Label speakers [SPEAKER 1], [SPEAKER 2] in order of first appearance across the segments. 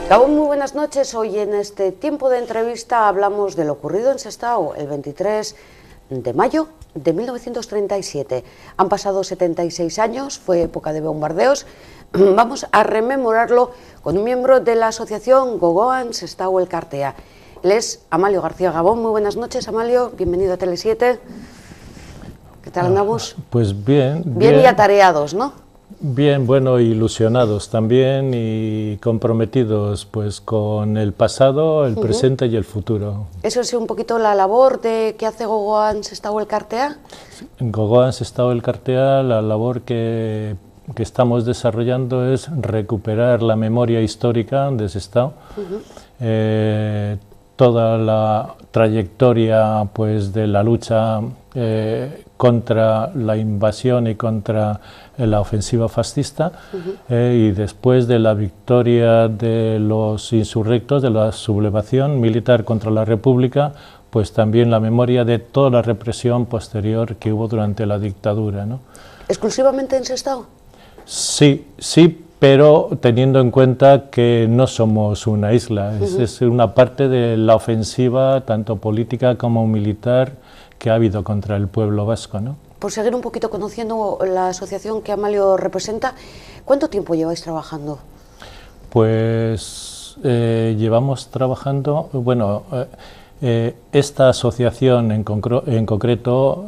[SPEAKER 1] Gabón, muy buenas noches. Hoy en este tiempo de entrevista hablamos de lo ocurrido en Sestao el 23 de mayo de 1937. Han pasado 76 años, fue época de bombardeos. Vamos a rememorarlo con un miembro de la asociación Gogoan Sestao Elkartea. Él es Amalio García. Gabón, muy buenas noches, Amalio, bienvenido a Tele7. ¿Qué tal andamos?
[SPEAKER 2] Pues bien.
[SPEAKER 1] Bien y atareados, ¿no?
[SPEAKER 2] Bien, bueno, ilusionados también y comprometidos pues con el pasado, el presente y el futuro.
[SPEAKER 1] ¿Eso es un poquito la labor que hace Gogoan Sestao Elkartea?
[SPEAKER 2] En Gogoan Sestao Elkartea la labor que estamos desarrollando es recuperar la memoria histórica de Sestao, toda la trayectoria pues de la lucha contra la invasión y contra la ofensiva fascista, y después de la victoria de los insurrectos, de la sublevación militar contra la República, pues también la memoria de toda la represión posterior que hubo durante la dictadura, ¿no?
[SPEAKER 1] ¿Exclusivamente en Sestao?
[SPEAKER 2] Sí, pero teniendo en cuenta que no somos una isla, es una parte de la ofensiva, tanto política como militar, que ha habido contra el pueblo vasco, ¿no?
[SPEAKER 1] Por seguir un poquito conociendo la asociación que Amalio representa, ¿cuánto tiempo lleváis trabajando?
[SPEAKER 2] Pues llevamos trabajando, bueno, esta asociación en concreto,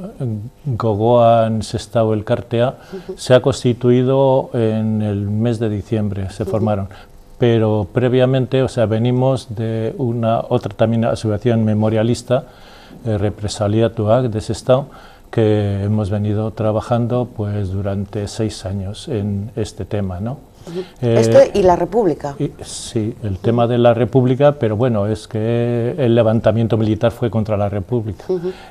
[SPEAKER 2] Gogoan Sestao Elkartea, se ha constituido en el mes de diciembre, se formaron. Pero previamente, o sea, venimos de otra también asociación memorialista, Represaliatuak de Sestao, que hemos venido trabajando pues durante 6 años en este tema, ¿no?
[SPEAKER 1] ¿Y la República?
[SPEAKER 2] Sí, el tema de la República, pero bueno, es que el levantamiento militar fue contra la República,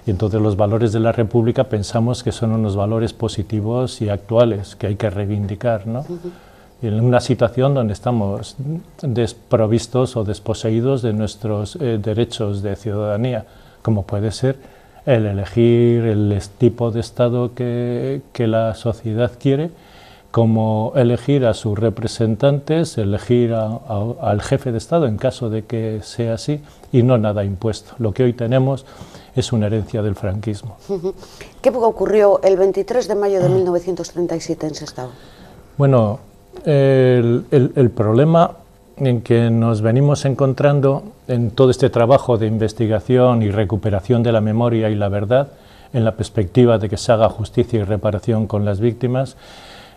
[SPEAKER 2] y entonces los valores de la República pensamos que son unos valores positivos y actuales que hay que reivindicar, ¿no? Y en una situación donde estamos desprovistos o desposeídos de nuestros derechos de ciudadanía, como puede ser el elegir el tipo de Estado que la sociedad quiere, como elegir a sus representantes, elegir al jefe de Estado en caso de que sea así, y no nada impuesto. Lo que hoy tenemos es una herencia del franquismo.
[SPEAKER 1] ¿Qué ocurrió el 23 de mayo de 1937 en Sestao?
[SPEAKER 2] Bueno, el problema en que nos venimos encontrando en todo este trabajo de investigación y recuperación de la memoria y la verdad, en la perspectiva de que se haga justicia y reparación con las víctimas,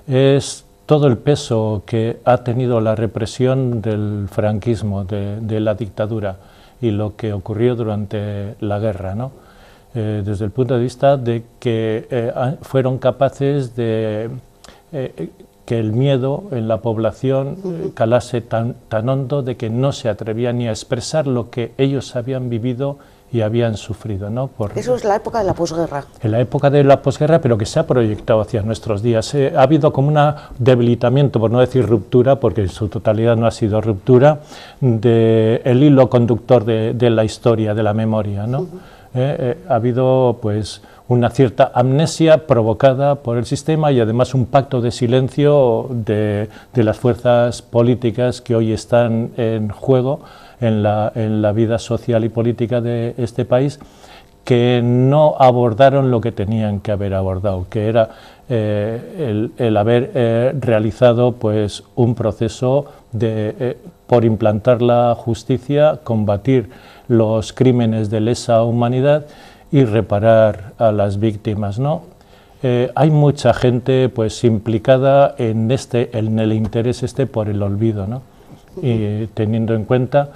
[SPEAKER 2] es todo el peso que ha tenido la represión del franquismo, de la dictadura, y lo que ocurrió durante la guerra, ¿no? Desde el punto de vista de que fueron capaces de que el miedo en la población calase tan hondo de que no se atrevían ni a expresar lo que ellos habían vivido y habían sufrido, ¿no?
[SPEAKER 1] Eso es la época de la posguerra.
[SPEAKER 2] En la época de la posguerra, pero que se ha proyectado hacia nuestros días. Ha habido como un debilitamiento, por no decir ruptura, porque en su totalidad no ha sido ruptura, del hilo conductor de la historia, de la memoria, ¿no? Ha habido pues una cierta amnesia provocada por el sistema y además un pacto de silencio de las fuerzas políticas que hoy están en juego en la vida social y política de este país, que no abordaron lo que tenían que haber abordado, que era el haber realizado pues un proceso por implantar la justicia, combatir los crímenes de lesa humanidad y reparar a las víctimas, ¿no? Hay mucha gente pues implicada en el interés por el olvido, ¿no? Y teniendo en cuenta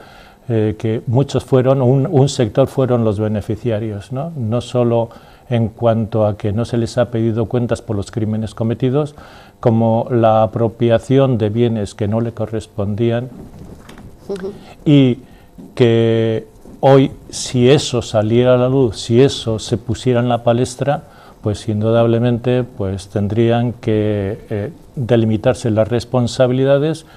[SPEAKER 2] que muchos fueron, un sector fueron los beneficiarios, ¿no? No solo en cuanto a que no se les ha pedido cuentas por los crímenes cometidos, como la apropiación de bienes que no le correspondían, y que hoy, si eso saliera a la luz, si eso se pusiera en la palestra, pues indudablemente pues tendrían que delimitarse las responsabilidades,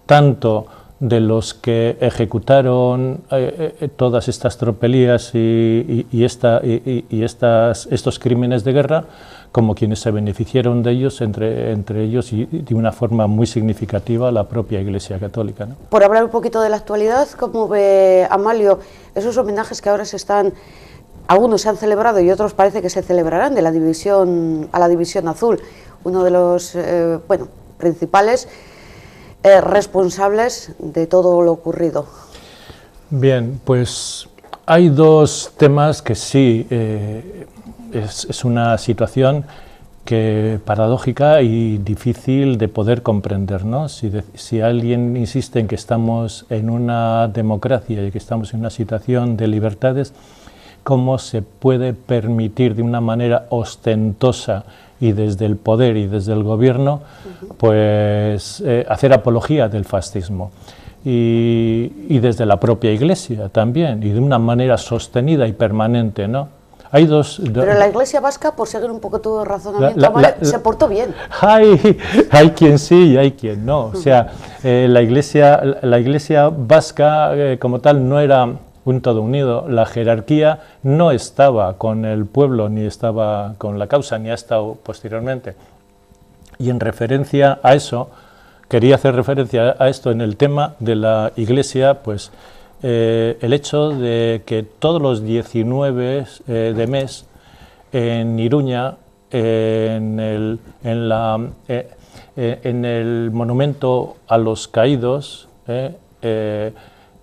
[SPEAKER 2] tanto de los que ejecutaron todas estas tropelías y estos crímenes de guerra, como quienes se beneficiaron de ellos, entre ellos y de una forma muy significativa la propia Iglesia Católica, ¿no?
[SPEAKER 1] Por hablar un poquito de la actualidad, ¿cómo ve Amalio esos homenajes que ahora algunos se han celebrado y otros parece que se celebrarán, a la División Azul, uno de los principales responsables de todo lo ocurrido?
[SPEAKER 2] Bien, pues hay dos temas que sí, es una situación paradójica y difícil de poder comprender, ¿no? Si alguien insiste en que estamos en una democracia y que estamos en una situación de libertades, ¿cómo se puede permitir de una manera ostentosa y desde el poder y desde el gobierno pues hacer apología del fascismo? Y desde la propia Iglesia también, y de una manera sostenida y permanente, ¿no? Hay
[SPEAKER 1] Pero la Iglesia vasca, por seguir un poco tu razonamiento, se portó bien.
[SPEAKER 2] Hay quien sí y hay quien no. O sea, la Iglesia vasca como tal no era un todo unido. La jerarquía no estaba con el pueblo, ni estaba con la causa, ni ha estado posteriormente. Y en referencia a eso, quería hacer referencia a esto en el tema de la Iglesia, pues el hecho de que todos los 19 de mes en Iruña, en el monumento a los caídos, en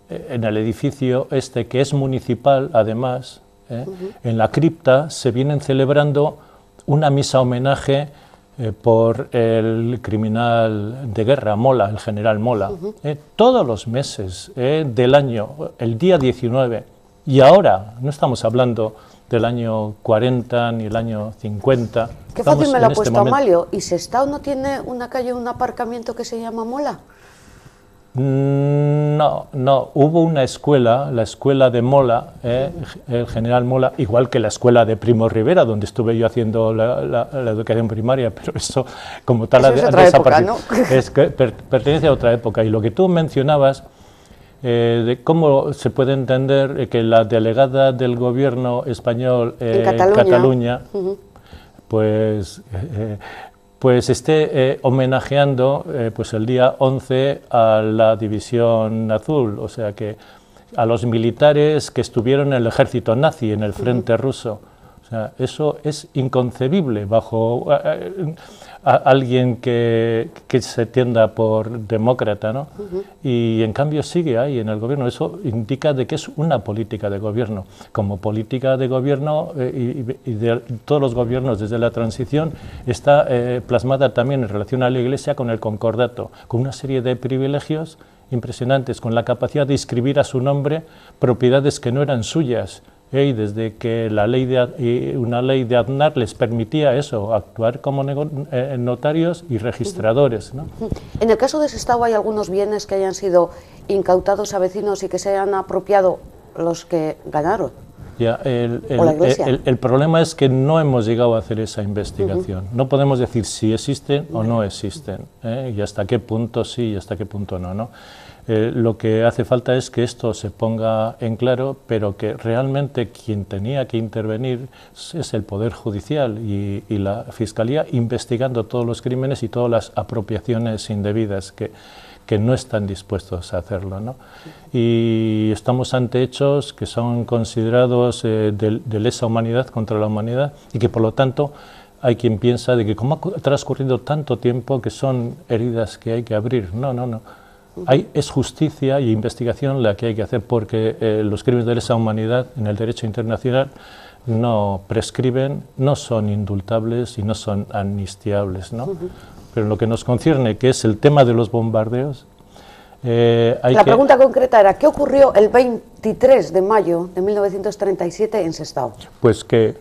[SPEAKER 2] el edificio este que es municipal además, en la cripta se vienen celebrando una misa homenaje por el criminal de guerra, Mola, el general Mola, todos los meses del año, el día 19, y ahora no estamos hablando del año 40 ni el año 50.
[SPEAKER 1] Qué fácil me lo ha puesto Amalio. ¿Y Sestao no tiene una calle, un aparcamiento que se llama Mola?
[SPEAKER 2] No, hubo una escuela, la escuela de Mola, el general Mola, igual que la escuela de Primo Rivera, donde estuve yo haciendo la educación primaria, pero eso como tal
[SPEAKER 1] eso es otra época, ¿no?
[SPEAKER 2] Pertenece a otra época. Y lo que tú mencionabas, de cómo se puede entender que la delegada del gobierno español en Cataluña, pues esté homenajeando pues el día 11 a la División Azul, o sea que a los militares que estuvieron en el ejército nazi, en el frente ruso. O sea, eso es inconcebible bajo alguien que se tienda por demócrata, ¿no? Y en cambio sigue ahí en el gobierno. Eso indica de que es una política de gobierno. Como política de gobierno y de todos los gobiernos desde la transición está plasmada también en relación a la Iglesia con el concordato, con una serie de privilegios impresionantes, con la capacidad de inscribir a su nombre propiedades que no eran suyas. Y desde que una ley de Aznar les permitía eso, actuar como notarios y registradores, ¿no?
[SPEAKER 1] En el caso de Sestao, ¿hay algunos bienes que hayan sido incautados a vecinos y que se hayan apropiado los que ganaron?
[SPEAKER 2] Ya, el problema es que no hemos llegado a hacer esa investigación. No podemos decir si existen o no existen, y hasta qué punto sí y hasta qué punto no, ¿no? Lo que hace falta es que esto se ponga en claro, pero que realmente quien tenía que intervenir es el Poder Judicial y la Fiscalía, investigando todos los crímenes y todas las apropiaciones indebidas que no están dispuestos a hacerlo, ¿no? Y estamos ante hechos que son considerados de lesa humanidad contra la humanidad y que por lo tanto hay quien piensa de que como ha transcurrido tanto tiempo que son heridas que hay que abrir. No. Es justicia y investigación la que hay que hacer, porque los crímenes de lesa humanidad en el derecho internacional no prescriben, no son indultables y no son amnistiables, ¿no? Pero en lo que nos concierne, que es el tema de los bombardeos,
[SPEAKER 1] la pregunta concreta era, ¿qué ocurrió el 23 de mayo de 1937 en Sestao?
[SPEAKER 2] Pues que,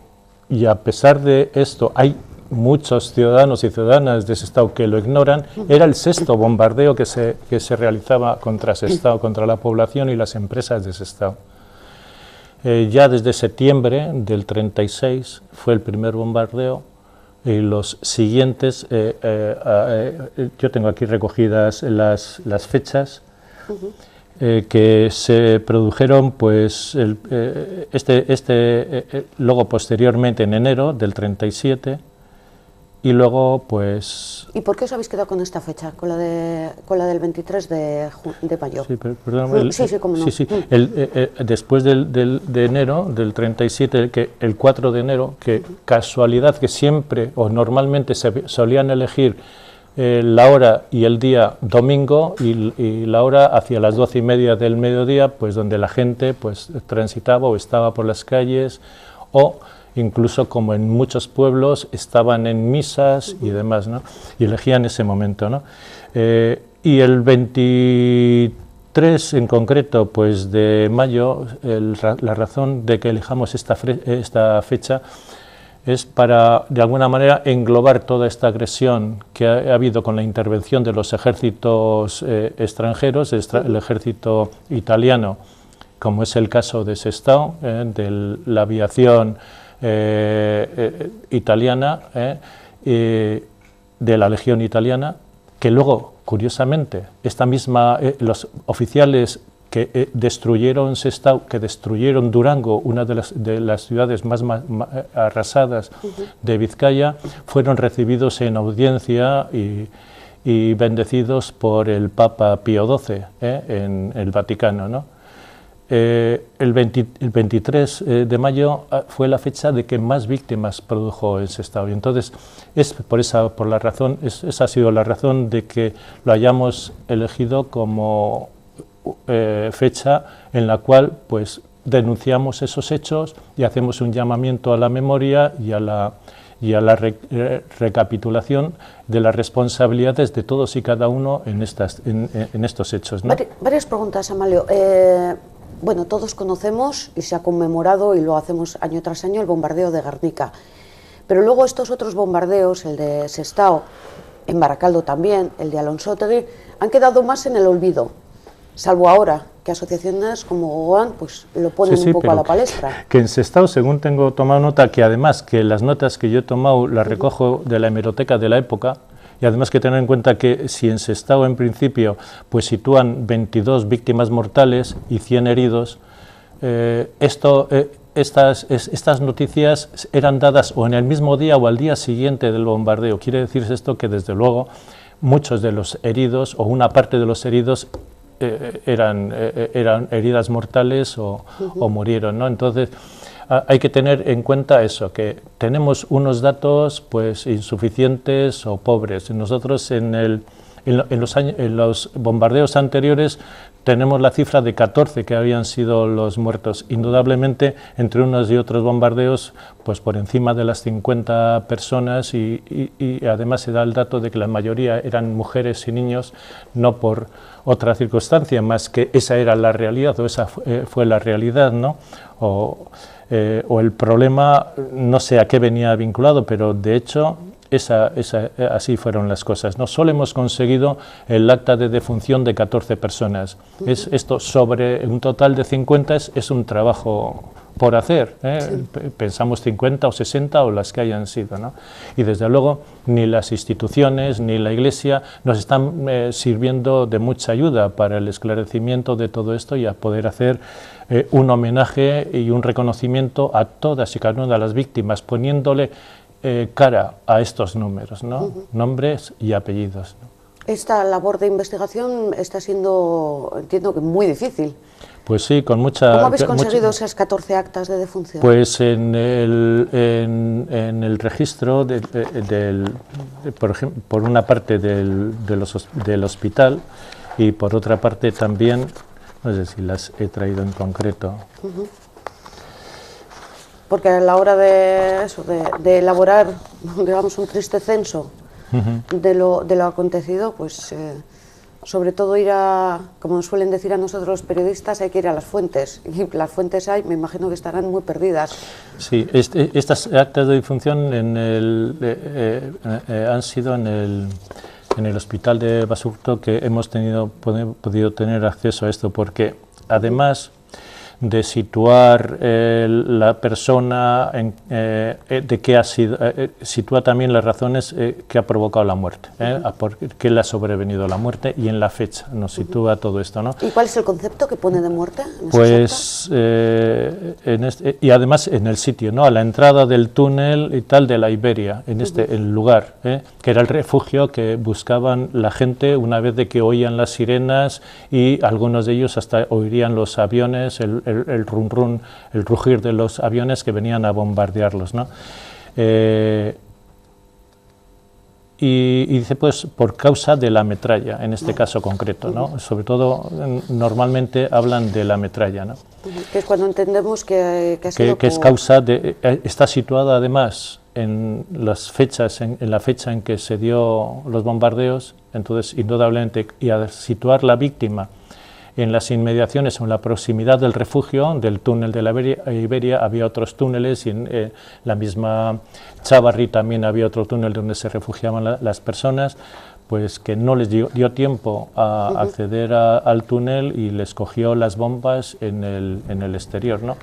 [SPEAKER 2] y a pesar de esto, hay muchos ciudadanos y ciudadanas de Sestao que lo ignoran, era el 6º bombardeo que se realizaba contra Sestao, contra la población y las empresas de Sestao. Ya desde septiembre del 36 fue el primer bombardeo, y los siguientes, yo tengo aquí recogidas las fechas, que se produjeron, pues, luego posteriormente en enero del 37, y luego, pues...
[SPEAKER 1] ¿Y por qué os habéis quedado con esta fecha, con la del 23 de mayo?
[SPEAKER 2] Sí, perdón,
[SPEAKER 1] sí, cómo no.
[SPEAKER 2] Sí. Después de enero, del 37, el 4 de enero, que casualidad que siempre o normalmente se solían elegir la hora y el día domingo y la hora hacia las 12:30 del mediodía, pues donde la gente pues transitaba o estaba por las calles, o incluso, como en muchos pueblos, estaban en misas y demás, ¿no? Y elegían ese momento, ¿no? Y el 23 en concreto, pues de mayo, la razón de que elijamos esta fecha es para, de alguna manera, englobar toda esta agresión que ha habido con la intervención de los ejércitos extranjeros, el ejército italiano, como es el caso de Sestao, de la aviación italiana, de la Legión Italiana, que luego, curiosamente, los oficiales que destruyeron Sestao, que destruyeron Durango, una de las ciudades más arrasadas de Vizcaya, fueron recibidos en audiencia y bendecidos por el Papa Pío XII en el Vaticano, ¿no? El 23 de mayo fue la fecha de que más víctimas produjo en Sestao, y entonces esa ha sido la razón de que lo hayamos elegido como fecha en la cual pues denunciamos esos hechos y hacemos un llamamiento a la memoria y a la recapitulación de las responsabilidades de todos y cada uno en estos hechos, ¿no?
[SPEAKER 1] Varias preguntas, Amalio. Bueno, todos conocemos y se ha conmemorado, y lo hacemos año tras año, el bombardeo de Guernica. Pero luego estos otros bombardeos, el de Sestao, en Baracaldo también, el de Alonsotegi, han quedado más en el olvido, salvo ahora que asociaciones como Gogoan pues lo ponen un poco a la palestra.
[SPEAKER 2] Que en Sestao, según tengo tomado nota, que además que las notas que yo he tomado las recojo de la hemeroteca de la época, y además que tener en cuenta que si en Sestao en principio pues sitúan 22 víctimas mortales y 100 heridos, estas noticias eran dadas o en el mismo día o al día siguiente del bombardeo. Quiere decir esto que desde luego muchos de los heridos o una parte de los heridos eran heridas mortales o murieron, ¿no? Entonces hay que tener en cuenta eso, que tenemos unos datos pues insuficientes o pobres. Nosotros en los bombardeos anteriores tenemos la cifra de 14 que habían sido los muertos. Indudablemente, entre unos y otros bombardeos, pues por encima de las 50 personas y además se da el dato de que la mayoría eran mujeres y niños, no por otra circunstancia, más que esa era la realidad o esa fue la realidad, ¿no? O el problema, no sé a qué venía vinculado, pero de hecho así fueron las cosas, ¿no? Solo hemos conseguido el acta de defunción de 14 personas. Esto sobre un total de 50 es un trabajo por hacer, ¿eh? Sí. Pensamos 50 o 60 o las que hayan sido, ¿no? Y desde luego ni las instituciones ni la Iglesia nos están sirviendo de mucha ayuda para el esclarecimiento de todo esto y a poder hacer un homenaje y un reconocimiento a todas y cada una de las víctimas, poniéndole cara a estos números, ¿no? Nombres y apellidos, ¿no?
[SPEAKER 1] Esta labor de investigación está siendo, entiendo que muy difícil.
[SPEAKER 2] Pues sí, con mucha...
[SPEAKER 1] ¿Cómo habéis conseguido esas 14 actas de defunción?
[SPEAKER 2] Pues en el registro, por ejemplo, por una parte del hospital y por otra parte también, no sé si las he traído en concreto.
[SPEAKER 1] Porque a la hora de elaborar, digamos, un triste censo de lo acontecido, pues sobre todo ir a, como nos suelen decir a nosotros los periodistas, hay que ir a las fuentes, y las fuentes me imagino que estarán muy perdidas.
[SPEAKER 2] Sí, estas actas de defunción han sido en el hospital de Basurto, que hemos podido tener acceso a esto, porque además de situar la persona, de qué ha sido, sitúa también las razones que ha provocado la muerte, por qué le ha sobrevenido la muerte, y en la fecha nos sitúa todo esto, ¿no?
[SPEAKER 1] ¿Y cuál es el concepto que pone de muerte?
[SPEAKER 2] Pues, y además en el sitio, ¿no? A la entrada del túnel y tal de la Iberia, en el lugar, que era el refugio que buscaban la gente una vez de que oían las sirenas, y algunos de ellos hasta oirían los aviones, el rum rum, el rugir de los aviones que venían a bombardearlos, ¿no? Y dice, pues, por causa de la metralla, en este caso concreto, ¿no? Sobre todo, normalmente hablan de la metralla, ¿no?
[SPEAKER 1] Que es cuando entendemos que ha sido
[SPEAKER 2] que es causa de... Está situada además en las fechas, en la fecha en que se dio los bombardeos, entonces, indudablemente, y al situar la víctima en las inmediaciones o en la proximidad del refugio, del túnel de la Iberia, había otros túneles, y en la misma Chávarri también había otro túnel donde se refugiaban las personas, pues que no les dio tiempo a acceder al túnel, y les cogió las bombas en el exterior, ¿no?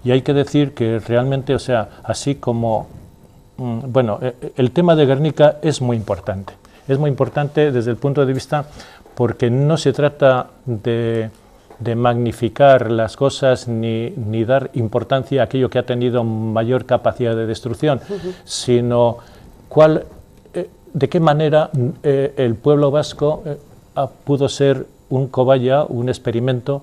[SPEAKER 2] Y hay que decir que realmente, o sea, así como... Bueno, el tema de Guernica es muy importante desde el punto de vista, porque no se trata de magnificar las cosas ni dar importancia a aquello que ha tenido mayor capacidad de destrucción, sino de qué manera el pueblo vasco pudo ser un cobaya, un experimento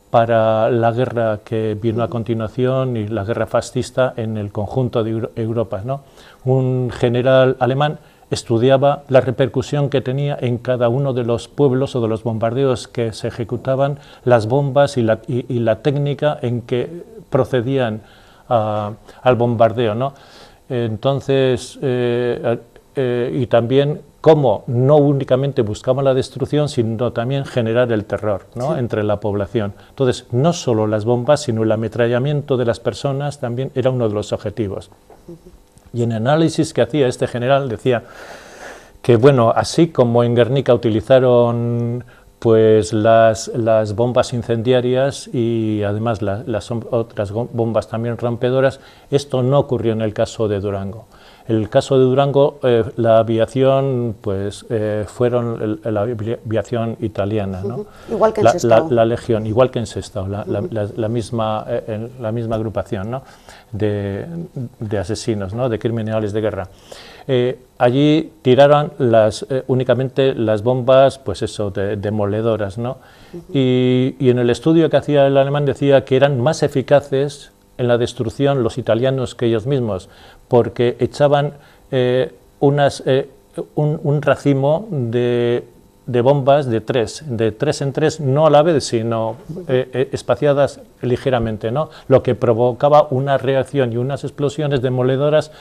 [SPEAKER 2] para la guerra que vino a continuación, y la guerra fascista en el conjunto de Europa, ¿no? Un general alemán estudiaba la repercusión que tenía en cada uno de los pueblos o de los bombardeos que se ejecutaban, las bombas y la técnica en que procedían al bombardeo, ¿no? Entonces, y también cómo no únicamente buscaban la destrucción, sino también generar el terror, ¿no? Entre la población. Entonces, no solo las bombas, sino el ametrallamiento de las personas también era uno de los objetivos. Y en el análisis que hacía este general decía que, bueno, así como en Guernica utilizaron pues las bombas incendiarias y además las otras bombas también rompedoras, esto no ocurrió en el caso de Durango. En el caso de Durango, la aviación, pues, fueron la aviación italiana, ¿no?
[SPEAKER 1] Igual que en Sestao.
[SPEAKER 2] La Legión, igual que en Sestao, la misma agrupación, ¿no? de asesinos, ¿no? De criminales de guerra. Allí tiraron únicamente las bombas, pues eso, demoledoras, ¿no? Y en el estudio que hacía el alemán decía que eran más eficaces en la destrucción los italianos que ellos mismos, porque echaban un racimo de bombas de tres en tres, no a la vez, sino espaciadas ligeramente, ¿no? Lo que provocaba una reacción y unas explosiones demoledoras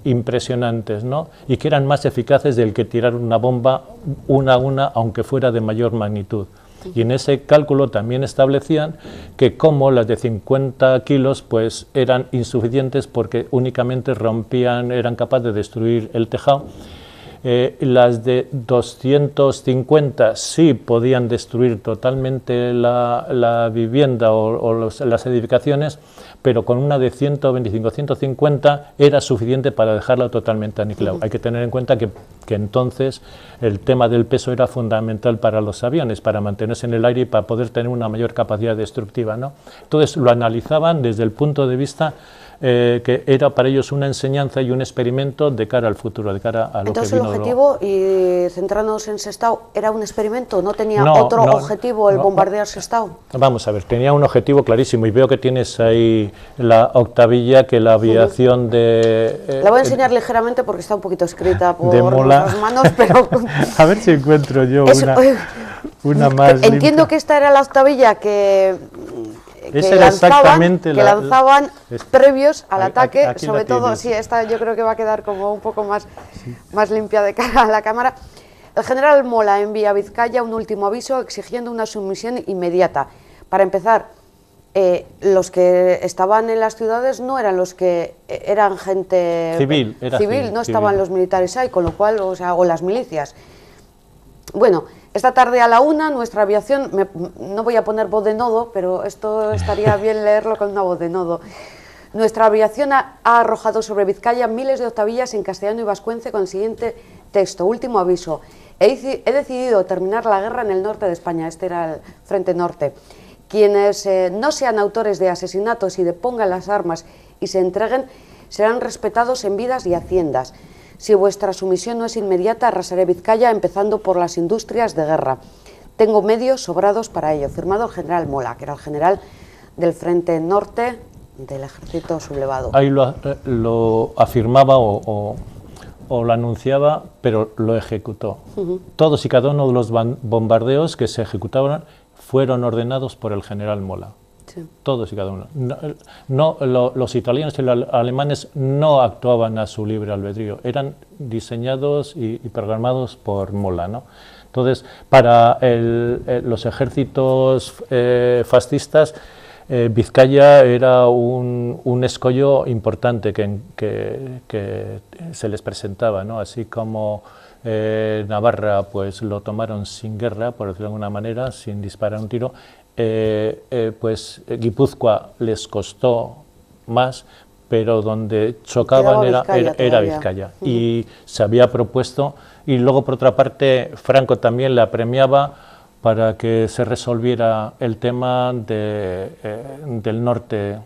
[SPEAKER 2] impresionantes, ¿no? Y que eran más eficaces del que tirar una bomba una a una, aunque fuera de mayor magnitud. Y en ese cálculo también establecían que como las de 50 kilos pues eran insuficientes porque únicamente eran capaces de destruir el tejado. Las de 250 sí podían destruir totalmente la vivienda o las edificaciones, pero con una de 125, 150 era suficiente para dejarla totalmente aniquilada. Hay que tener en cuenta que entonces el tema del peso era fundamental para los aviones, para mantenerse en el aire y para poder tener una mayor capacidad destructiva, ¿no? Entonces lo analizaban desde el punto de vista que era para ellos una enseñanza y un experimento de cara al futuro, de cara a lo
[SPEAKER 1] Entonces,
[SPEAKER 2] que vino.
[SPEAKER 1] ¿el objetivo, y centrándonos en Sestao, era un experimento? ¿No tenía otro objetivo el bombardear Sestao?
[SPEAKER 2] Vamos a ver, tenía un objetivo clarísimo, y veo que tienes ahí la octavilla, que la aviación de...
[SPEAKER 1] la voy a enseñar ligeramente porque está un poquito escrita por
[SPEAKER 2] nuestras
[SPEAKER 1] manos, pero...
[SPEAKER 2] A ver si encuentro yo una más
[SPEAKER 1] Entiendo
[SPEAKER 2] limpia.
[SPEAKER 1] que esta era la octavilla que lanzaban previos al ataque,
[SPEAKER 2] aquí
[SPEAKER 1] sobre todo, sí, esta yo creo que va a quedar como un poco más limpia de cara a la cámara. El general Mola envía a Vizcaya un último aviso exigiendo una sumisión inmediata. Para empezar, los que estaban en las ciudades no eran los que eran gente civil, no estaban los militares ahí, con lo cual, o las milicias. Bueno, Esta tarde a la 1, nuestra aviación, no voy a poner voz de nodo, pero esto estaría bien leerlo con una voz de nodo. Nuestra aviación ha arrojado sobre Vizcaya miles de octavillas en castellano y vascuence con el siguiente texto. Último aviso. He decidido terminar la guerra en el norte de España. Este era el Frente Norte. Quienes no sean autores de asesinatos y depongan las armas y se entreguen serán respetados en vidas y haciendas. Si vuestra sumisión no es inmediata, arrasaré Vizcaya, empezando por las industrias de guerra. Tengo medios sobrados para ello. Firmado el general Mola, que era el general del Frente Norte del ejército sublevado.
[SPEAKER 2] Ahí lo afirmaba o lo anunciaba, pero lo ejecutó. Todos y cada uno de los bombardeos que se ejecutaban fueron ordenados por el general Mola. Sí. Todos y cada uno. Los italianos y los alemanes no actuaban a su libre albedrío, eran diseñados y programados por Mola, ¿no? Entonces, para los ejércitos fascistas, Vizcaya era un escollo importante que se les presentaba, ¿no? Así como Navarra pues lo tomaron sin guerra, por decirlo de alguna manera, sin disparar un tiro, pues Guipúzcoa les costó más, pero donde chocaban era Vizcaya. Y se había propuesto, y luego por otra parte Franco también la premiaba para que se resolviera el tema del norte,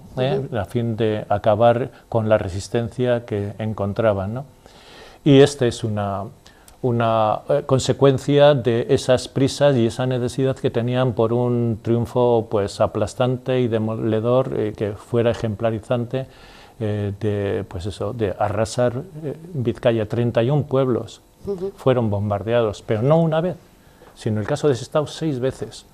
[SPEAKER 2] a fin de acabar con la resistencia que encontraban, ¿no? Y esta es una consecuencia de esas prisas y esa necesidad que tenían por un triunfo pues aplastante y demoledor, que fuera ejemplarizante, de arrasar Vizcaya. 31 pueblos fueron bombardeados, pero no una vez, sino el caso de Sestao 6 veces.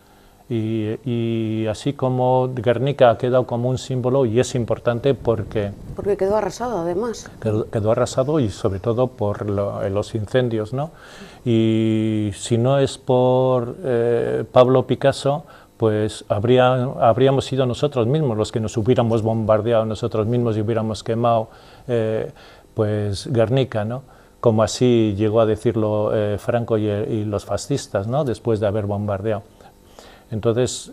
[SPEAKER 2] Y así como Guernica ha quedado como un símbolo, y es importante porque
[SPEAKER 1] quedó arrasado, además.
[SPEAKER 2] Quedó arrasado, y sobre todo por los incendios, ¿no? Y si no es por Pablo Picasso, pues habríamos sido nosotros mismos los que nos hubiéramos bombardeado nosotros mismos y hubiéramos quemado pues Guernica, ¿no? Como así llegó a decirlo Franco y los fascistas, ¿no? Después de haber bombardeado. Entonces,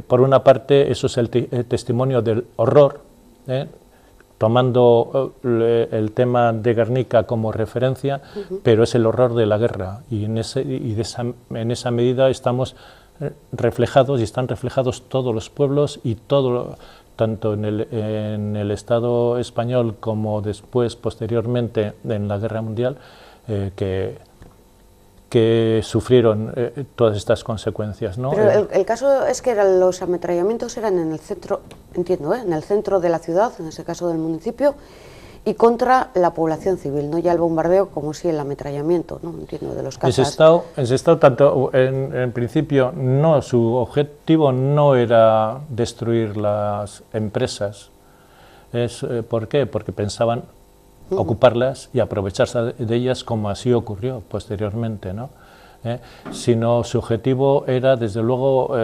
[SPEAKER 2] por una parte, eso es el testimonio del horror, tomando el tema de Guernica como referencia, pero es el horror de la guerra, y en esa medida estamos reflejados, y están reflejados todos los pueblos y tanto en el Estado español como después, posteriormente, en la Guerra Mundial, que sufrieron todas estas consecuencias, ¿no?
[SPEAKER 1] Pero el caso es que los ametrallamientos eran en el centro, entiendo, en el centro de la ciudad, en ese caso del municipio, y contra la población civil, no ya el bombardeo como si el ametrallamiento, ¿no? Entiendo, de los casas.
[SPEAKER 2] En Sestao, tanto en principio, su objetivo no era destruir las empresas. ¿Por qué? Porque pensaban ocuparlas y aprovecharse de ellas, como así ocurrió posteriormente, ¿no? Sino su objetivo era, desde luego,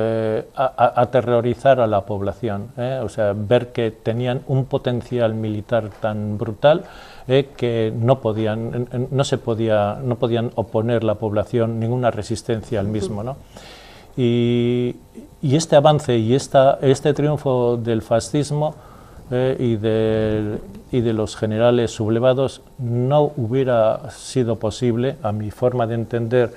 [SPEAKER 2] aterrorizar a la población, o sea, ver que tenían un potencial militar tan brutal que no podían oponer la población ninguna resistencia al mismo, ¿no? Y este avance y este triunfo del fascismo y de los generales sublevados no hubiera sido posible, a mi forma de entender,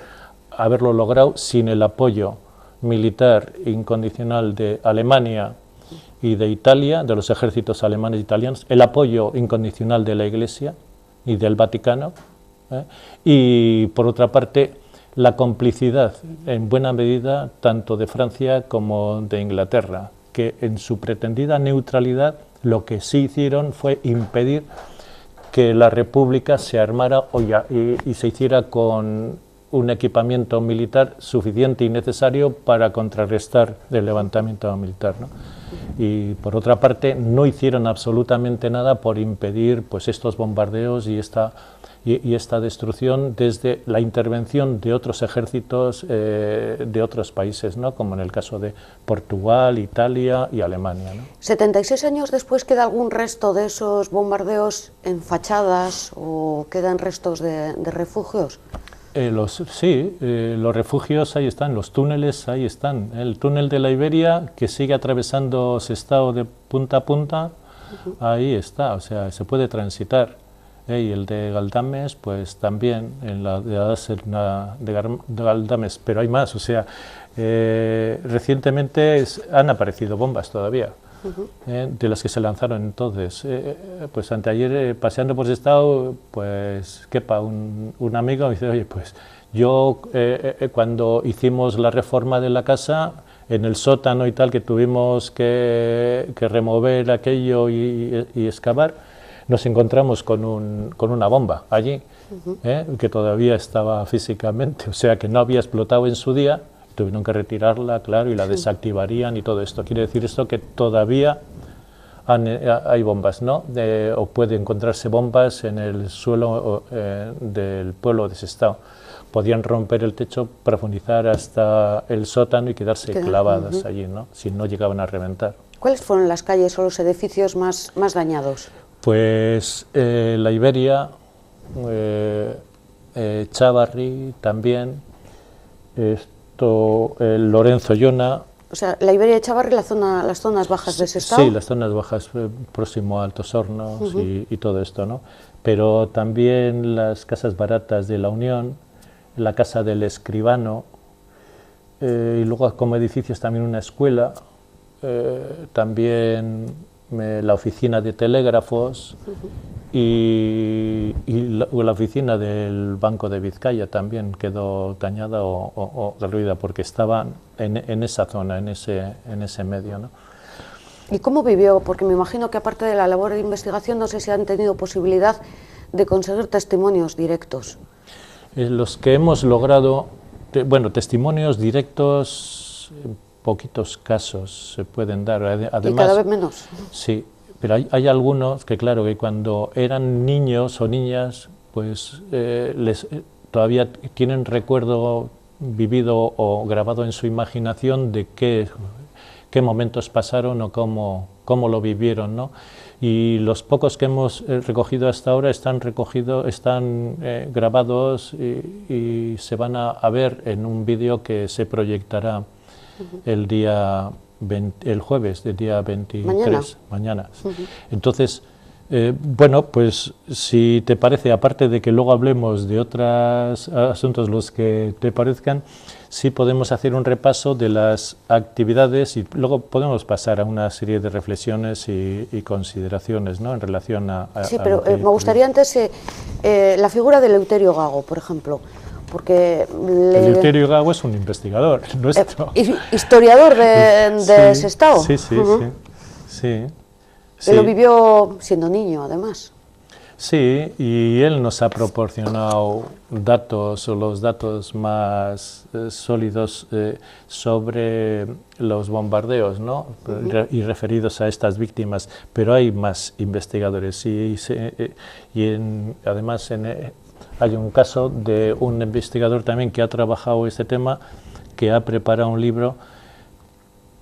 [SPEAKER 2] haberlo logrado sin el apoyo militar incondicional de Alemania y de Italia, de los ejércitos alemanes e italianos, el apoyo incondicional de la Iglesia y del Vaticano, y por otra parte la complicidad en buena medida tanto de Francia como de Inglaterra, que en su pretendida neutralidad lo que sí hicieron fue impedir que la República se armara y se hiciera con un equipamiento militar suficiente y necesario para contrarrestar el levantamiento militar, ¿no? Y por otra parte no hicieron absolutamente nada por impedir pues estos bombardeos y esta destrucción desde la intervención de otros ejércitos de otros países, ¿no? Como en el caso de Portugal, Italia y Alemania, ¿no?
[SPEAKER 1] 76 años después, ¿queda algún resto de esos bombardeos en fachadas o quedan restos de refugios?
[SPEAKER 2] Los refugios ahí están, los túneles ahí están. El túnel de la Iberia, que sigue atravesando Sestao de punta a punta, ahí está, o sea, se puede transitar. Y el de Galdames, pues también, en la de Galdames, pero hay más, o sea, recientemente han aparecido bombas todavía. De las que se lanzaron entonces. Pues anteayer, paseando por Sestao, pues Kepa, un amigo, me dice, oye, pues yo cuando hicimos la reforma de la casa, en el sótano y tal, que tuvimos que remover aquello y excavar, nos encontramos con una bomba allí, que todavía estaba físicamente, o sea que no había explotado en su día. Tuvieron que retirarla, claro, y la desactivarían y todo esto. Quiere decir esto que todavía hay bombas, ¿no? O puede encontrarse bombas en el suelo del pueblo de Sestao. Podían romper el techo, profundizar hasta el sótano y quedarse clavadas allí, ¿no? Si no llegaban a reventar.
[SPEAKER 1] ¿Cuáles fueron las calles o los edificios más dañados?
[SPEAKER 2] Pues la Iberia, Chávarri también, el Lorenzo Llona.
[SPEAKER 1] O sea, la Iberia de Chávarri, las zonas bajas de Sestao.
[SPEAKER 2] Sí, las zonas bajas, próximo a Altos Hornos y todo esto, ¿no? Pero también las casas baratas de la Unión, la casa del Escribano, y luego como edificios también una escuela, también la oficina de telégrafos y la oficina del Banco de Vizcaya también quedó dañada o derruida porque estaba en esa zona, en ese medio, ¿no?
[SPEAKER 1] ¿Y cómo vivió? Porque me imagino que aparte de la labor de investigación, no sé si han tenido posibilidad de conseguir testimonios directos.
[SPEAKER 2] Los que hemos logrado, bueno, testimonios directos, poquitos casos se pueden dar. Además,
[SPEAKER 1] y cada vez menos.
[SPEAKER 2] Sí, pero hay algunos que, claro, que cuando eran niños o niñas, pues todavía tienen recuerdo vivido o grabado en su imaginación de qué momentos pasaron o cómo lo vivieron, ¿no? Y los pocos que hemos recogido hasta ahora están grabados y se van a ver en un vídeo que se proyectará el jueves, del día 23, mañana. Entonces, bueno, pues si te parece, aparte de que luego hablemos de otros asuntos, los que te parezcan, sí podemos hacer un repaso de las actividades y luego podemos pasar a una serie de reflexiones y consideraciones, ¿no?, en relación a...
[SPEAKER 1] Sí, pero me gustaría antes la figura de Eleuterio Gago, por ejemplo. Porque
[SPEAKER 2] Eleuterio Gago es un investigador nuestro.
[SPEAKER 1] Historiador de Sestao.
[SPEAKER 2] Sí.
[SPEAKER 1] Él lo vivió siendo niño, además.
[SPEAKER 2] Sí, y él nos ha proporcionado datos, o los datos más sólidos sobre los bombardeos, ¿no? Y referidos a estas víctimas, pero hay más investigadores además hay un caso de un investigador también que ha trabajado este tema, que ha preparado un libro,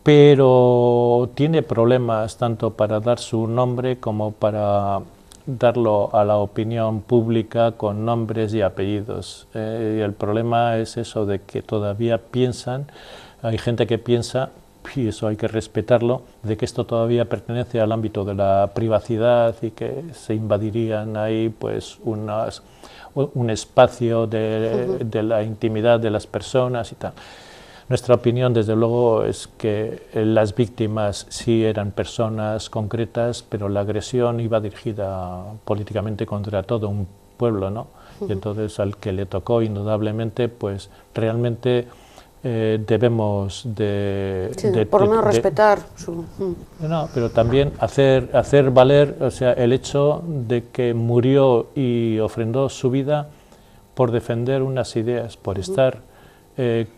[SPEAKER 2] pero tiene problemas tanto para dar su nombre como para darlo a la opinión pública con nombres y apellidos. Y el problema es eso de que todavía piensan, hay gente que piensa, y eso hay que respetarlo, de que esto todavía pertenece al ámbito de la privacidad y que se invadirían ahí pues un espacio de la intimidad de las personas y tal. Nuestra opinión, desde luego, es que las víctimas sí eran personas concretas, pero la agresión iba dirigida políticamente contra todo un pueblo, ¿no? Y entonces al que le tocó, indudablemente, pues realmente debemos
[SPEAKER 1] por lo menos respetar su...
[SPEAKER 2] No, pero también hacer valer, o sea, el hecho de que murió y ofrendó su vida por defender unas ideas, por estar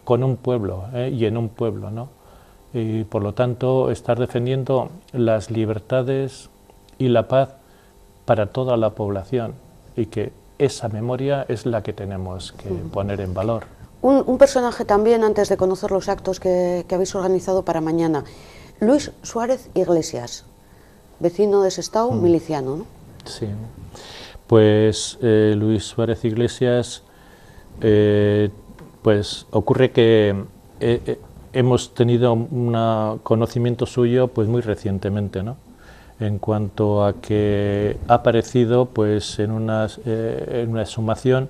[SPEAKER 2] con un pueblo y en un pueblo, ¿no? Y por lo tanto estar defendiendo las libertades y la paz para toda la población, y que esa memoria es la que tenemos que poner en valor.
[SPEAKER 1] Un personaje también, antes de conocer los actos que habéis organizado para mañana, Luis Suárez Iglesias, vecino de Sestao, miliciano, ¿no?
[SPEAKER 2] Sí, pues Luis Suárez Iglesias pues ocurre que hemos tenido un conocimiento suyo pues muy recientemente, ¿no? En cuanto a que ha aparecido pues en una exhumación,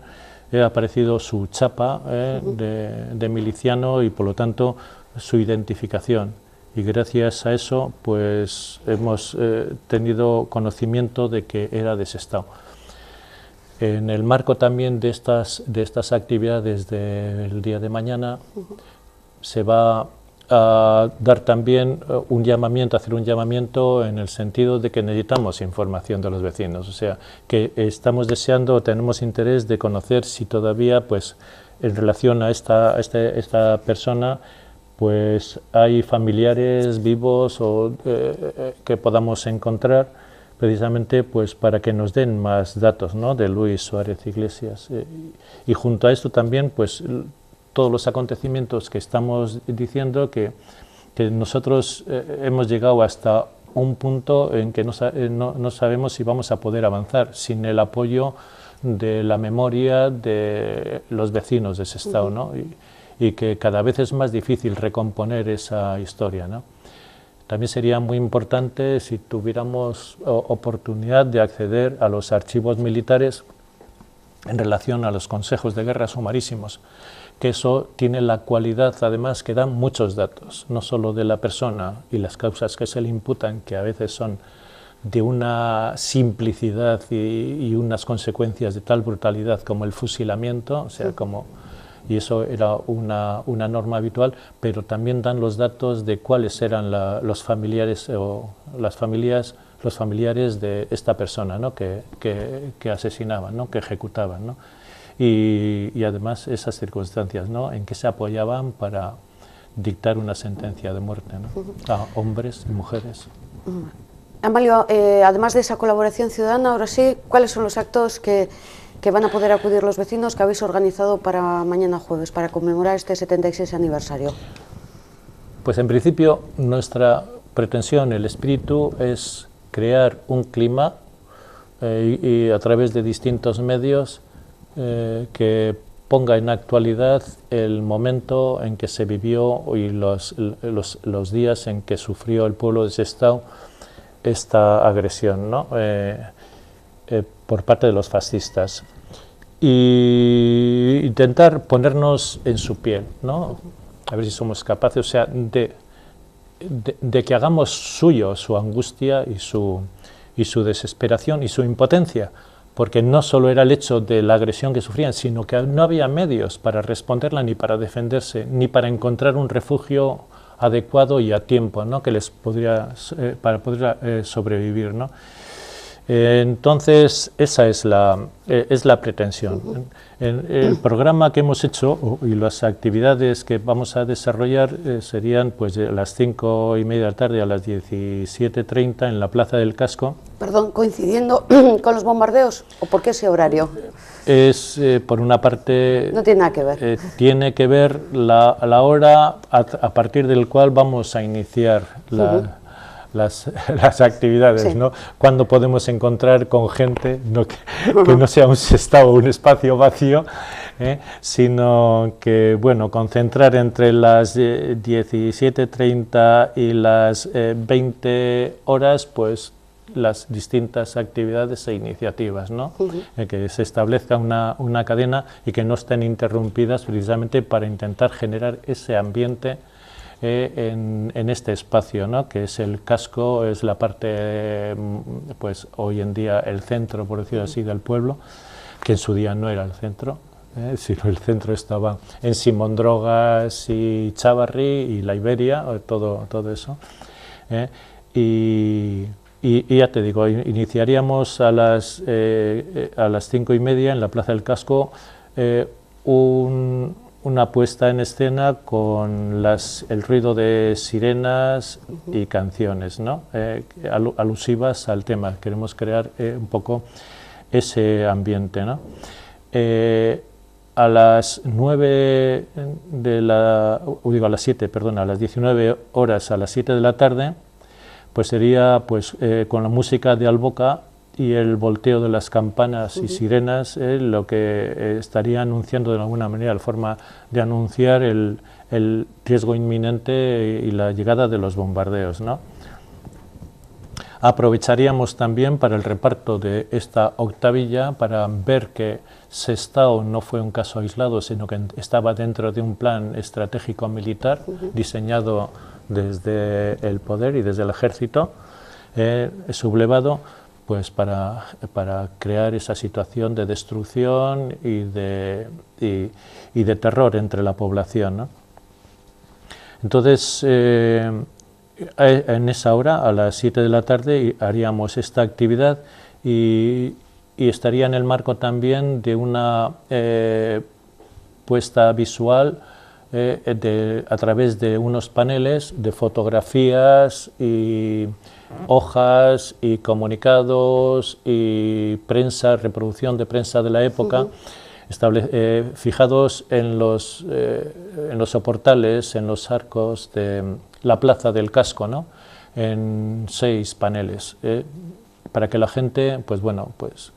[SPEAKER 2] ha aparecido su chapa de miliciano y por lo tanto su identificación, y gracias a eso pues hemos tenido conocimiento de que era de Sestao. En el marco también de estas actividades del día de mañana se va a dar también hacer un llamamiento en el sentido de que necesitamos información de los vecinos, o sea, que estamos deseando, tenemos interés de conocer si todavía, pues, en relación a esta persona, pues hay familiares vivos o que podamos encontrar, precisamente pues para que nos den más datos, ¿no?, de Luis Suárez Iglesias. Y junto a esto también, pues, todos los acontecimientos que estamos diciendo, que nosotros hemos llegado hasta un punto en que no sabemos si vamos a poder avanzar sin el apoyo de la memoria de los vecinos de Sestao, ¿no? Y que cada vez es más difícil recomponer esa historia, ¿no? También sería muy importante si tuviéramos oportunidad de acceder a los archivos militares en relación a los consejos de guerra sumarísimos, que eso tiene la cualidad, además, que dan muchos datos, no solo de la persona y las causas que se le imputan, que a veces son de una simplicidad y unas consecuencias de tal brutalidad como el fusilamiento, o sea, y eso era una norma habitual, pero también dan los datos de cuáles eran los familiares o las familias, los familiares de esta persona, ¿no?, que asesinaban, ¿no?, que ejecutaban, ¿no? Y además esas circunstancias, ¿no?, en que se apoyaban para dictar una sentencia de muerte, ¿no?, a hombres y mujeres.
[SPEAKER 1] Amalio, además de esa colaboración ciudadana, ahora sí, ¿cuáles son los actos que van a poder acudir los vecinos que habéis organizado para mañana jueves, para conmemorar este 76 aniversario?
[SPEAKER 2] Pues en principio nuestra pretensión, el espíritu, es crear un clima y a través de distintos medios que ponga en actualidad el momento en que se vivió y los días en que sufrió el pueblo de Sestao esta agresión, ¿no?, por parte de los fascistas, y intentar ponernos en su piel, ¿no?, a ver si somos capaces, o sea, de que hagamos suyo su angustia y su desesperación y su impotencia, porque no solo era el hecho de la agresión que sufrían, sino que no había medios para responderla, ni para defenderse, ni para encontrar un refugio adecuado y a tiempo, ¿no?, que les para poder sobrevivir, ¿no? Entonces esa es la pretensión. El programa que hemos hecho y las actividades que vamos a desarrollar serían pues de las 5:30 de la tarde a las 17:30 en la Plaza del Casco.
[SPEAKER 1] Perdón, ¿coincidiendo con los bombardeos o por qué ese horario?
[SPEAKER 2] Es, por una parte...
[SPEAKER 1] No tiene nada que ver.
[SPEAKER 2] Tiene que ver la hora a partir del cual vamos a iniciar las actividades, sí, ¿no? Cuando podemos encontrar con gente, que no sea un Sestao, un espacio vacío, sino que, bueno, concentrar entre las 17:30 y las 20 horas, pues, las distintas actividades e iniciativas, ¿no? Que se establezca una cadena y que no estén interrumpidas, precisamente para intentar generar ese ambiente en este espacio, ¿no?, que es el casco, es la parte, pues hoy en día el centro, por decirlo así, del pueblo, que en su día no era el centro, sino el centro estaba en Simondrogas y Chávarri y la Iberia, todo eso, y ya te digo, iniciaríamos a las 5:30 en la Plaza del Casco una puesta en escena con el ruido de sirenas y canciones, ¿no?, alusivas al tema. Queremos crear un poco ese ambiente, ¿no? A las 9 a las 7, perdón, a las 19 horas, a las 7 de la tarde, pues sería pues con la música de Alboca y el volteo de las campanas y sirenas, lo que estaría anunciando de alguna manera, la forma de anunciar el riesgo inminente y la llegada de los bombardeos, ¿no? Aprovecharíamos también para el reparto de esta octavilla para ver que Sestao no fue un caso aislado, sino que estaba dentro de un plan estratégico militar diseñado desde el poder y desde el ejército sublevado, pues para crear esa situación de destrucción y de terror entre la población, ¿no? Entonces, en esa hora, a las 7 de la tarde, haríamos esta actividad y estaría en el marco también de una puesta visual a través de unos paneles de fotografías y hojas y comunicados y prensa, reproducción de prensa de la época, fijados en los soportales, en los arcos de la plaza del casco, ¿no? En 6 paneles, para que la gente, pues bueno, pues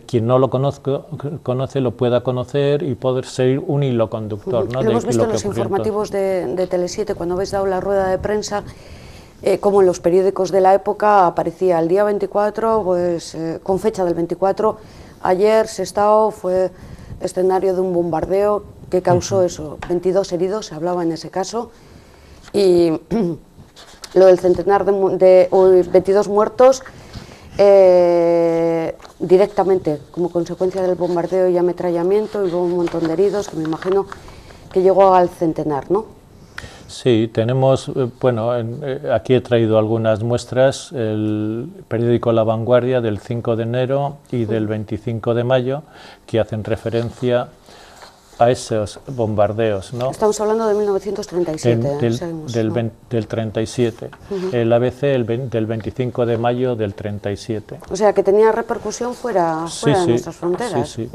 [SPEAKER 2] quien no lo conoce lo pueda conocer y poder ser un hilo conductor, ¿no?
[SPEAKER 1] Lo hemos visto en los informativos de Tele7 cuando habéis dado la rueda de prensa, como en los periódicos de la época aparecía el día 24, pues con fecha del 24, ayer Sestao fue escenario de un bombardeo que causó eso, 22 heridos, se hablaba en ese caso, y lo del centenar de 22 muertos directamente como consecuencia del bombardeo y ametrallamiento, y hubo un montón de heridos que me imagino que llegó al centenar, ¿no?
[SPEAKER 2] Sí, tenemos, bueno, aquí he traído algunas muestras, el periódico La Vanguardia del 5 de enero y del 25 de mayo, que hacen referencia a esos bombardeos, ¿no?
[SPEAKER 1] Estamos hablando de 1937.
[SPEAKER 2] Del 37, el ABC del 25 de mayo del 37.
[SPEAKER 1] O sea, que tenía repercusión fuera de nuestras fronteras.
[SPEAKER 2] Sí.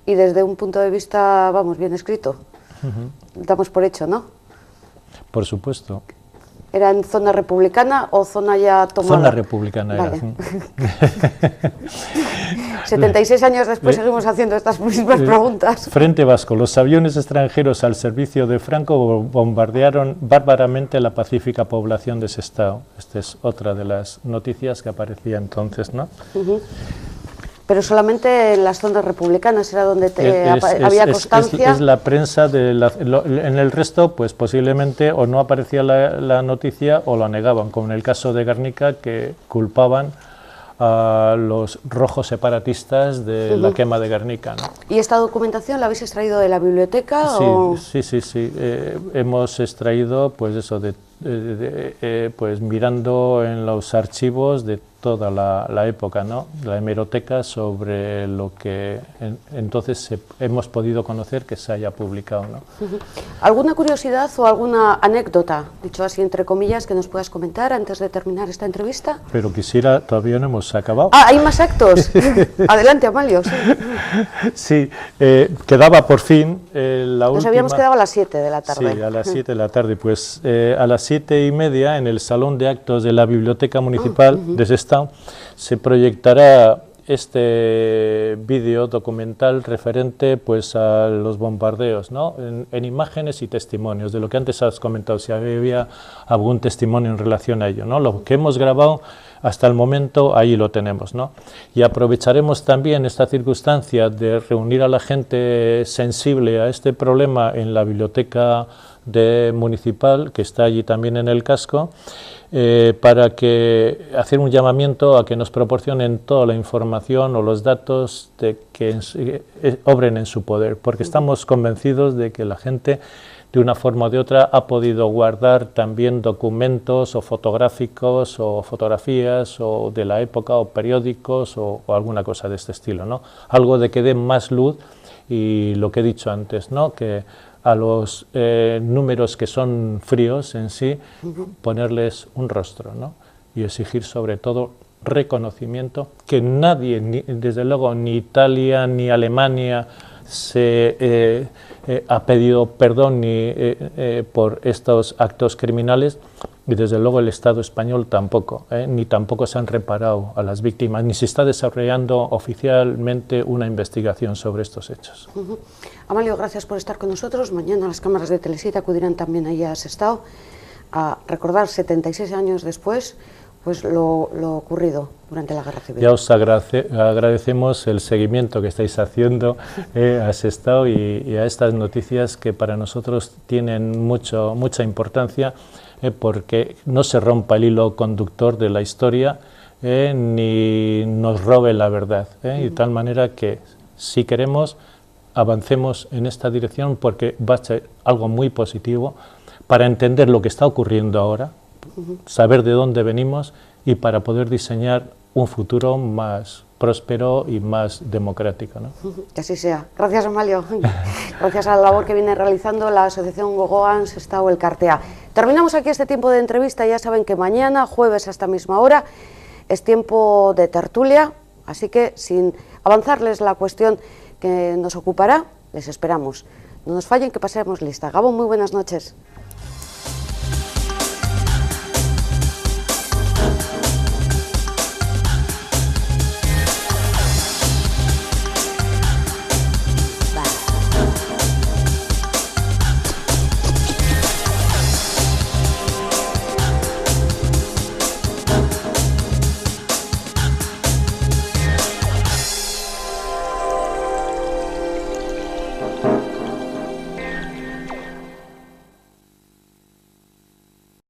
[SPEAKER 1] Y desde un punto de vista, vamos, bien escrito. Damos por hecho, ¿no?
[SPEAKER 2] Por supuesto.
[SPEAKER 1] ¿Era en zona republicana o zona ya tomada?
[SPEAKER 2] Zona republicana
[SPEAKER 1] vale.
[SPEAKER 2] Era.
[SPEAKER 1] 76 años después seguimos haciendo estas mismas preguntas.
[SPEAKER 2] Frente Vasco. Los aviones extranjeros al servicio de Franco bombardearon bárbaramente la pacífica población de Sestao. Esta es otra de las noticias que aparecía entonces, ¿no?
[SPEAKER 1] Pero solamente en las zonas republicanas era donde había constancia.
[SPEAKER 2] Es la prensa, en el resto pues posiblemente o no aparecía la noticia o la negaban, como en el caso de Guernica, que culpaban a los rojos separatistas de la quema de Guernica, ¿no?
[SPEAKER 1] ¿Y esta documentación la habéis extraído de la biblioteca?
[SPEAKER 2] Sí. Hemos extraído pues eso pues mirando en los archivos de toda la época, ¿no? La hemeroteca, sobre lo que entonces hemos podido conocer que se haya publicado, ¿no?
[SPEAKER 1] ¿Alguna curiosidad o alguna anécdota, dicho así entre comillas, que nos puedas comentar antes de terminar esta entrevista?
[SPEAKER 2] Pero todavía no hemos acabado.
[SPEAKER 1] Ah, ¿hay más actos? Adelante, Amalio.
[SPEAKER 2] Sí, quedaba por fin la última...
[SPEAKER 1] Nos habíamos quedado a las 7 de la tarde.
[SPEAKER 2] Sí, a las 7 de la tarde, pues a las 7:30 en el Salón de Actos de la Biblioteca Municipal de Sestao se proyectará este vídeo documental referente pues a los bombardeos, ¿no? En imágenes y testimonios, de lo que antes has comentado, si había algún testimonio en relación a ello, ¿no? Lo que hemos grabado hasta el momento, ahí lo tenemos, ¿no? Y aprovecharemos también esta circunstancia de reunir a la gente sensible a este problema en la biblioteca municipal, que está allí también en el casco, para hacer un llamamiento a que nos proporcionen toda la información o los datos que obren en su poder, porque estamos convencidos de que la gente, de una forma o de otra, ha podido guardar también documentos o fotográficos o fotografías o de la época o periódicos o alguna cosa de este estilo, ¿no? Algo de que dé más luz, y lo que he dicho antes, ¿no? Que a los números que son fríos en sí, ponerles un rostro, ¿no? Y exigir sobre todo reconocimiento, que nadie, desde luego ni Italia ni Alemania ha pedido perdón por estos actos criminales, y desde luego el Estado español tampoco, ni tampoco se han reparado a las víctimas, ni se está desarrollando oficialmente una investigación sobre estos hechos.
[SPEAKER 1] Amalio, gracias por estar con nosotros. Mañana las cámaras de Telesite acudirán también allá a Sestao a recordar 76 años después pues lo ocurrido durante la Guerra Civil.
[SPEAKER 2] Ya os agradecemos el seguimiento que estáis haciendo a Sestao y a estas noticias que para nosotros tienen mucha importancia, porque no se rompa el hilo conductor de la historia ni nos robe la verdad, de tal manera que si queremos avancemos en esta dirección, porque va a ser algo muy positivo para entender lo que está ocurriendo ahora, saber de dónde venimos y para poder diseñar un futuro más próspero y más democrático, ¿no?
[SPEAKER 1] Que así sea. Gracias, Amalio. Gracias a la labor que viene realizando la Asociación Gogoan Sestao Elkartea. Terminamos aquí este tiempo de entrevista. Ya saben que mañana, jueves a esta misma hora, es tiempo de tertulia, así que sin avanzarles la cuestión que nos ocupará, les esperamos. No nos fallen, que pasemos lista. Gabón, muy buenas noches.